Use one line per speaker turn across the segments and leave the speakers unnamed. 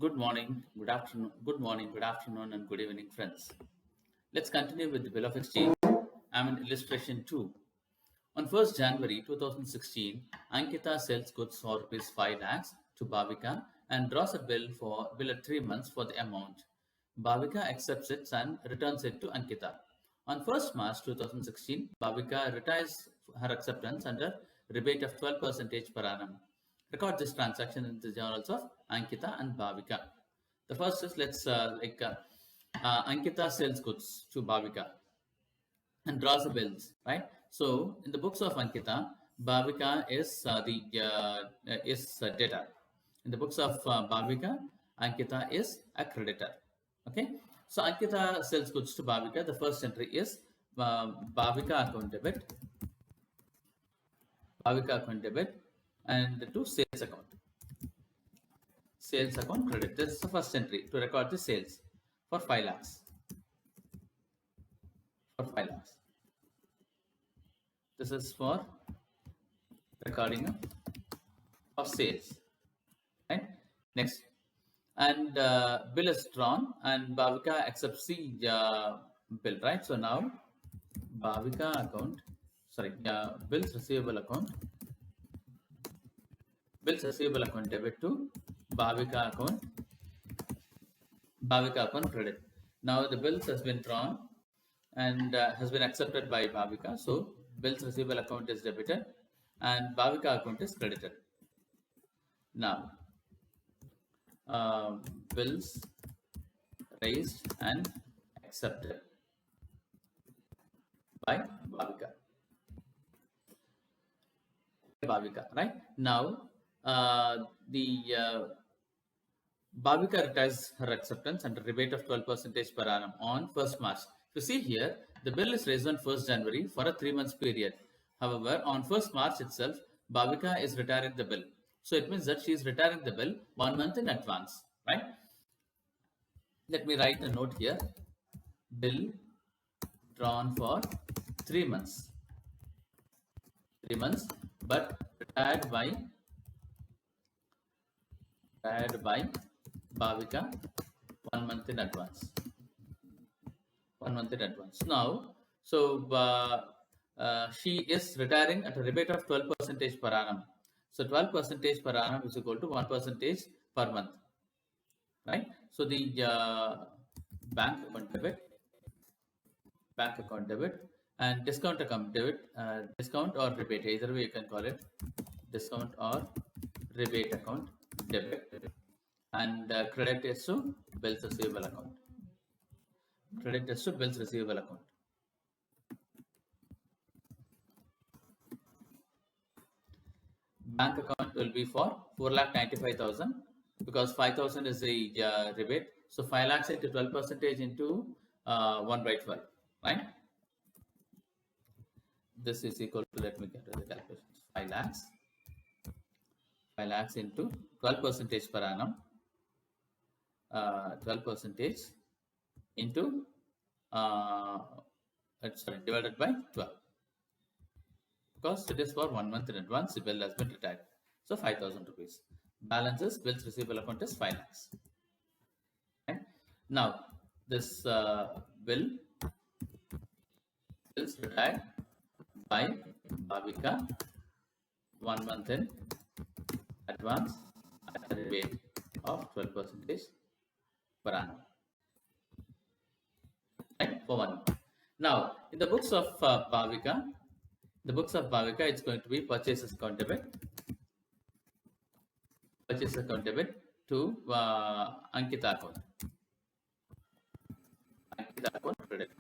Good afternoon, and good evening, friends. Let's continue with the bill of exchange. I'm in illustration 2. On 1st January 2016, Ankita sells goods for rupees 5 lakhs to Bhavika and draws a bill at 3 months for the amount. Bhavika accepts it and returns it to Ankita. On 1st March 2016, Bhavika retires her acceptance under rebate of 12% per annum. Record this transaction in the journals of Ankita and Bhavika. The first is Ankita sells goods to Bhavika and draws the bills, right? So in the books of Ankita, Bhavika is a debtor. In the books of Bhavika, Ankita is a creditor. Okay, so Ankita sells goods to Bhavika. The first entry is Bhavika account debit, and to sales account credit. This is the first entry to record the sales for 5 lakhs. This is for recording of sales. Right? Next, and bill is drawn, and Bhavika accepts the bill. Right? So now bills receivable account debit to Bhavika account credit. Now the bills has been drawn and has been accepted by Bhavika. So bills receivable account is debited and Bhavika account is credited. Now bills raised and accepted by Bhavika. Right? Now Bhavika retires her acceptance under rebate of 12% per annum on 1st March. You see here, the bill is raised on 1st January for a 3 months period. However, on 1st March itself, Bhavika is retiring the bill. So it means that she is retiring the bill 1 month in advance, right? Let me write a note here. Bill drawn for 3 months. 3 months, but retired by Bhavika 1 month in advance. 1 month in advance. Now, so she is retiring at a rebate of 12% per annum. So 12% per annum is equal to 1% per month, right? So the bank account debit, and discount account debit, discount or rebate, either way you can call it, discount or rebate account debit, and credit is to bills receivable account. Bank account will be for 4,95,000 because 5,000 is the rebate. So 5 lakhs into 12% into 1 by 12, right? This is equal to, let me get to the calculations. 5 lakhs into 12% per annum. 12% into divided by 12, because it is for 1 month in advance. The bill has been retired, so 5,000 rupees. Balances bills receivable account is 5 lakhs. Right? Now this bills retired by Bhavika 1 month in advance at a rate of 12% per annum. Right? For 1 month. Now in the books of Bhavika, it's going to be purchases account debit to Ankita account credit.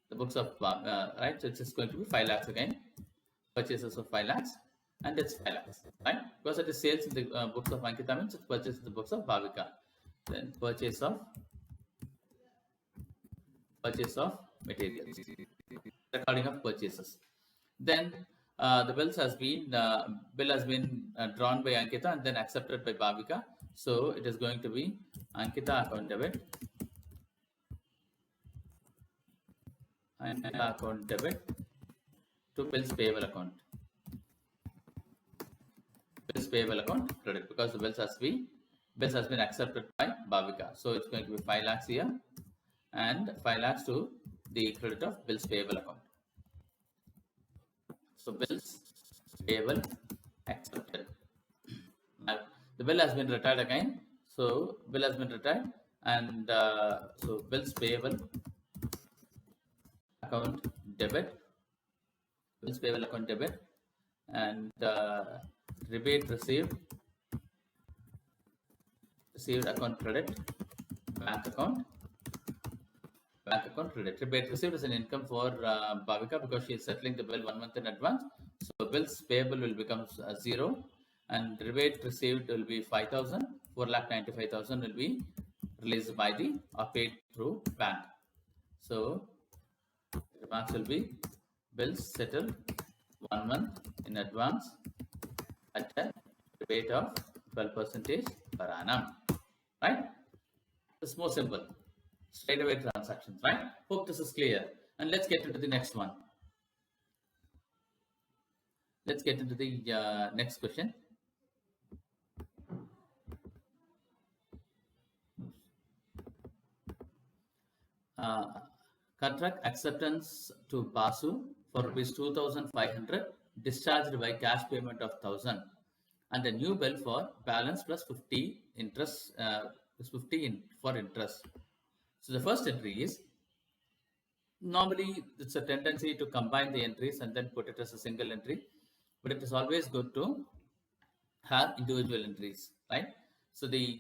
The books of right, so it's going to be 5 lakhs again, purchases of 5 lakhs, and it's 5 lakhs, right? Because it is sales in the books of Ankita, means it's purchase in the books of Bhavika. Then purchase of materials, recording of purchases. Then the bill has been drawn by Ankita and then accepted by Bhavika. So it is going to be Ankita account debit to bills payable account credit, because the bills has to be bills has been accepted by Bhavika. So it's going to be 5 lakhs here and 5 lakhs to the credit of bills payable account. So bills payable accepted. Now, the bill has been retired again. So bill has been retired, and so bills payable account debit, bills payable account debit, and rebate received account credit, bank account credit. Rebate received is an income for Bhavika because she is settling the bill 1 month in advance. So bills payable will become 0, and rebate received will be 5,000. 4,95,000 will be released by the or paid through bank. So the marks will be bills settled 1 month in advance at a rebate of 12% per annum. Right? It's more simple. Straight away transactions, right? Hope this is clear. And let's get into the next one. Let's get into the next question. Contract acceptance to Basu for rupees 2,500 discharged by cash payment of 1,000 and a new bill for balance plus 50 interest for interest. So the first entry is, normally it's a tendency to combine the entries and then put it as a single entry, but it is always good to have individual entries, right? So the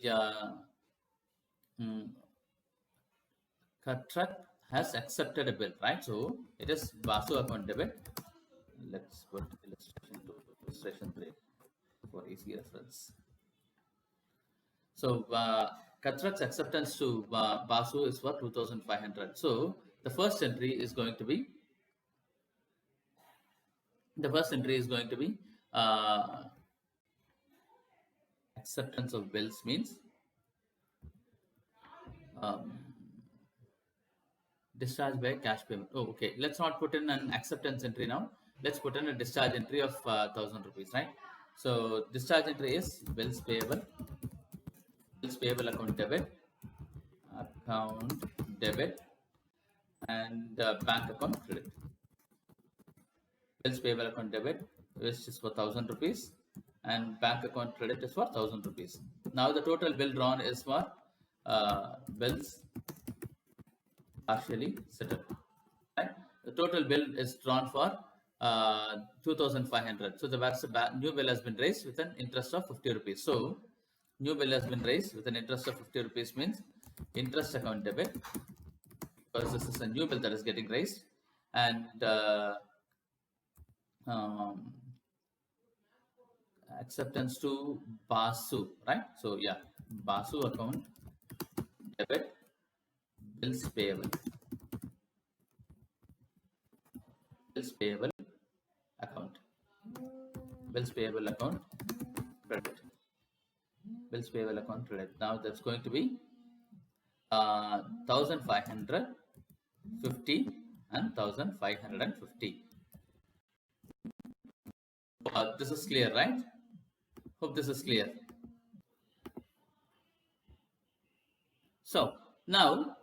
contract has accepted a bill, right? So it is Basu account debit. Let's put illustration 3 for easy reference. So contract's acceptance to Basu is for 2,500. So the first entry is going to be acceptance of bills means discharge by cash payment. Oh, okay. Let's not put in an acceptance entry now. Let's put in a discharge entry of 1,000 rupees, right? So discharge entry is bills payable account debit, and bank account credit. Bills payable account debit, which is for 1,000 rupees, and bank account credit is for 1,000 rupees. Now the total bill drawn is for bills partially settled. Right? The total bill is drawn for 2,500. So the new bill has been raised with an interest of 50 rupees. So new bill has been raised with an interest of 50 rupees means interest account debit, because this is a new bill that is getting raised, and acceptance to Basu, right? So yeah, Basu account debit, bills payable account credit, bills payable account credit. Now that's going to be 1,500, 50 and 1,550. This is clear, right? Hope this is clear. So now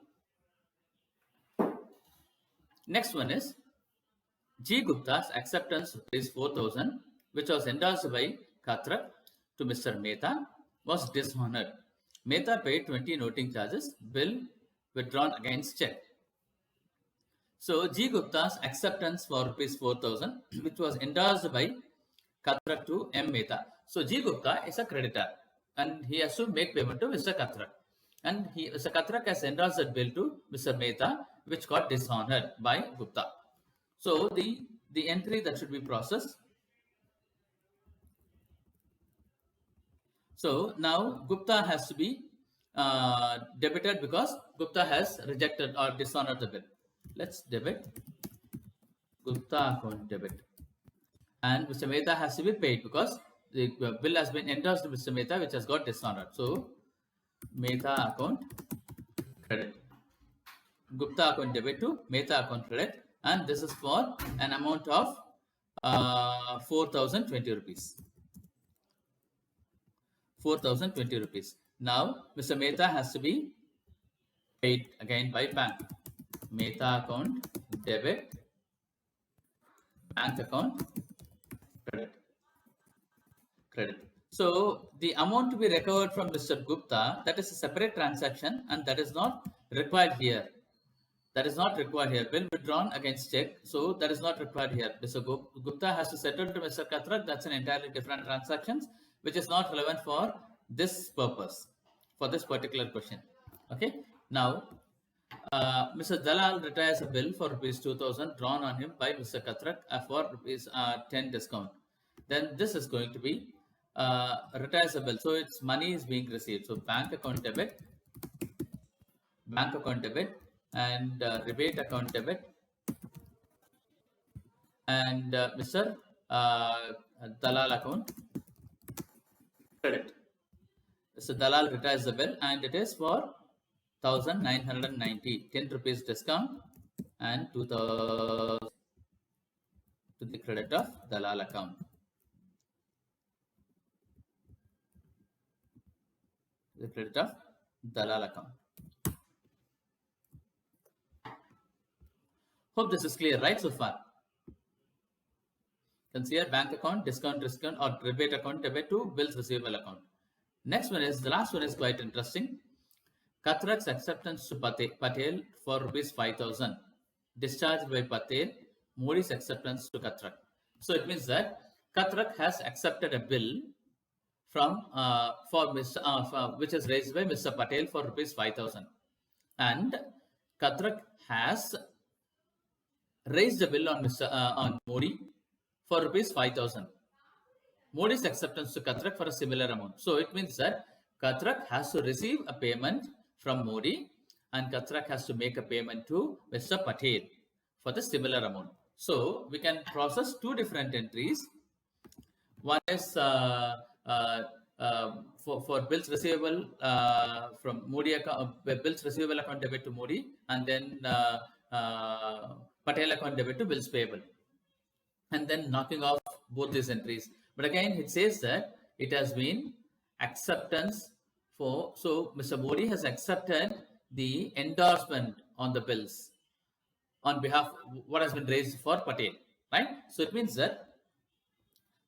next one is G. Gupta's acceptance is 4,000, which was endorsed by Khatrak to Mr. Mehta, was dishonored. Mehta paid 20 noting charges, bill withdrawn against check. So G. Gupta's acceptance for rupees 4,000, which was endorsed by Khatrak to M. Mehta. So G. Gupta is a creditor and he has to make payment to Mr. Khatrak. And Mr. Khatrak has endorsed that bill to Mr. Mehta, which got dishonored by Gupta. So the entry that should be processed. So now Gupta has to be debited because Gupta has rejected or dishonored the bill. Let's debit Gupta account debit, and Mr. Mehta has to be paid because the bill has been endorsed to Mr. Mehta, which has got dishonored. So Mehta account credit, Gupta account debit to Mehta account credit, and this is for an amount of 4,020 rupees. 4,020 rupees. Now, Mr. Mehta has to be paid again by bank. Mehta account debit, bank account credit. So the amount to be recovered from Mr. Gupta, that is a separate transaction and that is not required here. That is not required here. Bill withdrawn against check. So that is not required here. Mr. Gupta has to settle to Mr. Katrak. That's an entirely different transactions, which is not relevant for this purpose, for this particular question. Okay. Now, Mr. Dalal retires a bill for rupees 2000 drawn on him by Mr. Katrak for rupees 10 discount. Then this is going to be retires a bill. So its money is being received. So bank account debit, and rebate account debit, and Mr. Dalal account credit. So Dalal retires the bill and it is for 1990, 10 rupees discount and 2000 to the credit of Dalal account. The credit of Dalal account. Hope this is clear, right, so far? Consider bank account, discount, or rebate account, debit to bills receivable account. Next one is, the last one is quite interesting. Katrak's acceptance to Patel for rupees 5,000. Discharged by Patel, Modi's acceptance to Katrak. So it means that Katrak has accepted a bill from which is raised by Mr. Patel for rupees 5,000. And Katrak has raised a bill on on Modi for rupees 5,000. Modi's acceptance to Katrak for a similar amount. So it means that Katrak has to receive a payment from Modi and Katrak has to make a payment to Mr. Patel for the similar amount. So we can process two different entries. One is for bills receivable from Modi account, bills receivable account debit to Modi, and then Patel account debit to bills payable, and then knocking off both these entries. But again, it says that it has been acceptance for, so Mr. Modi has accepted the endorsement on the bills on behalf of what has been raised for Patel, right? So it means that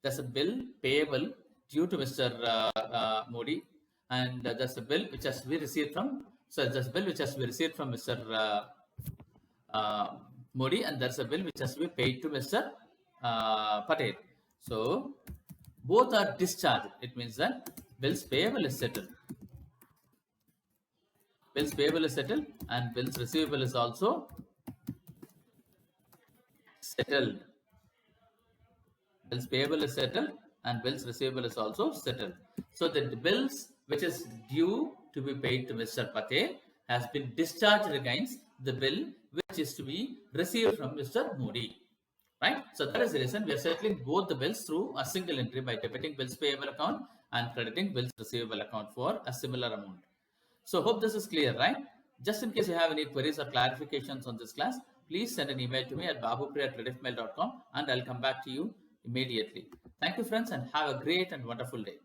there's a bill payable due to Mr. Modi, and there's a bill which has to be received from, so there's a bill which has to be received from Mr. Modi, and there's a bill which has to be paid to Mr. Patel. So both are discharged. It means that bills payable is settled. Bills payable is settled and bills receivable is also settled. Bills payable is settled and bills receivable is also settled. So the bills which is due to be paid to Mr. Patel has been discharged against the bill which is to be received from Mr. Modi. Right? So that is the reason we are settling both the bills through a single entry by debiting bills payable account and crediting bills receivable account for a similar amount. So hope this is clear, right? Just in case you have any queries or clarifications on this class, please send an email to me at babupriya@rediffmail.com and I'll come back to you immediately. Thank you, friends, and have a great and wonderful day.